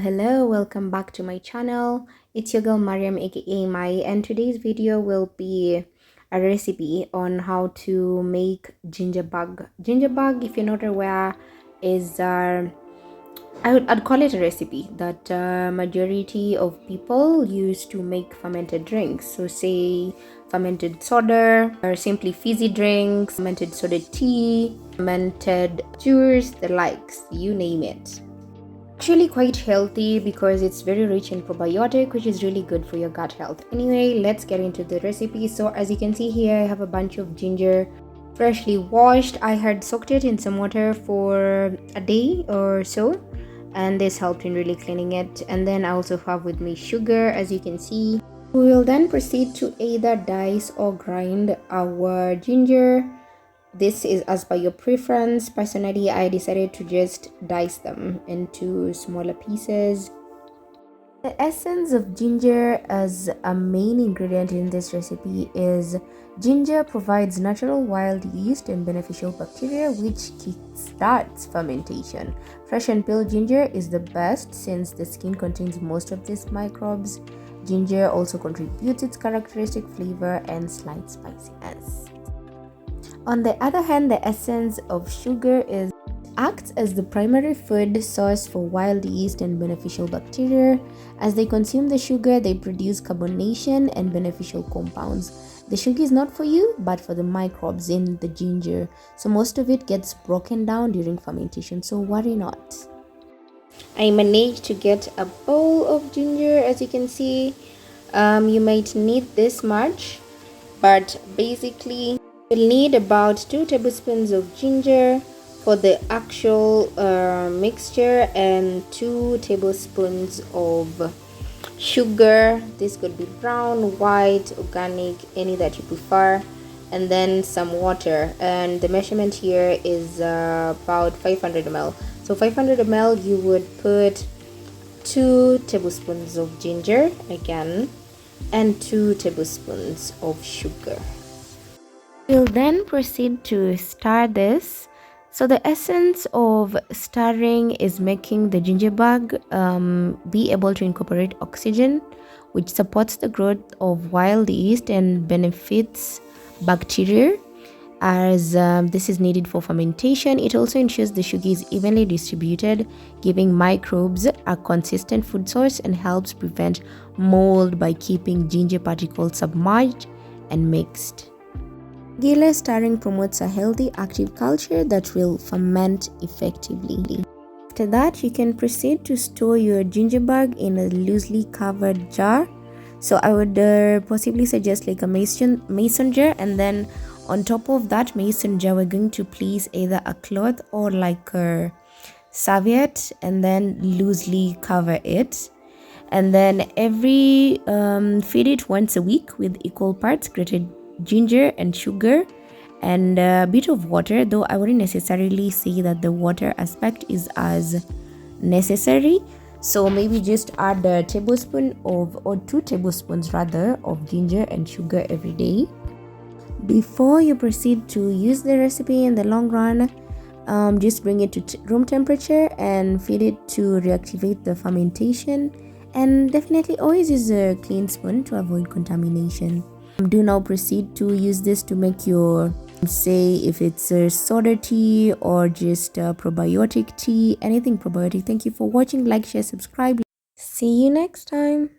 Hello, welcome back to my channel. It's your girl Mariam aka Mai, and today's video will be a recipe on how to make ginger bug. Ginger bug, if you're not aware, is I'd call it a recipe that majority of people use to make fermented drinks. So say fermented soda, or simply fizzy drinks, fermented soda tea, fermented juice, the likes, you name it. Actually quite healthy because it's very rich in probiotic, which is really good for your gut health. Anyway, let's get into the recipe. So as you can see here, I have a bunch of ginger freshly washed. I had soaked it in some water for a day or so, and this helped in really cleaning it. And then I also have with me sugar, as you can see. We will then proceed to either dice or grind our ginger. This is as per your preference. Personally, I decided to just dice them into smaller pieces. The essence of ginger as a main ingredient in this recipe is ginger provides natural wild yeast and beneficial bacteria which kickstarts fermentation. Fresh and peeled ginger is the best since the skin contains most of these microbes. Ginger also contributes its characteristic flavor and slight spiciness. On the other hand, the essence of sugar acts as the primary food source for wild yeast and beneficial bacteria. As they consume the sugar, they produce carbonation and beneficial compounds. The sugar is not for you, but for the microbes in the ginger. So most of it gets broken down during fermentation, so worry not. I managed to get a bowl of ginger, as you can see. You might need this much, but basically you'll need about 2 tablespoons of ginger for the actual mixture and 2 tablespoons of sugar. This could be brown, white, organic, any that you prefer, and then some water. And the measurement here is about 500 ml. So 500 ml, you would put 2 tablespoons of ginger again and 2 tablespoons of sugar. We'll then proceed to stir this. So the essence of stirring is making the ginger bug be able to incorporate oxygen, which supports the growth of wild yeast and benefits bacteria, as this is needed for fermentation. It also ensures the sugar is evenly distributed, giving microbes a consistent food source, and helps prevent mold by keeping ginger particles submerged and mixed. Regular stirring promotes a healthy, active culture that will ferment effectively. After that, you can proceed to store your ginger bug in a loosely covered jar. So I would possibly suggest like a mason jar, and then on top of that mason jar, we're going to place either a cloth or like a serviette, and then loosely cover it. And then feed it once a week with equal parts grated ginger and sugar and a bit of water, though I wouldn't necessarily say that the water aspect is as necessary. So maybe just add a tablespoon or 2 tablespoons rather of ginger and sugar every day. Before you proceed to use the recipe in the long run, just bring it to room temperature and feed it to reactivate the fermentation, and definitely always use a clean spoon to avoid contamination. Do now proceed to use this to make your, say if it's a soda tea or just a probiotic tea, anything probiotic. Thank you for watching. Like, share, subscribe. See you next time.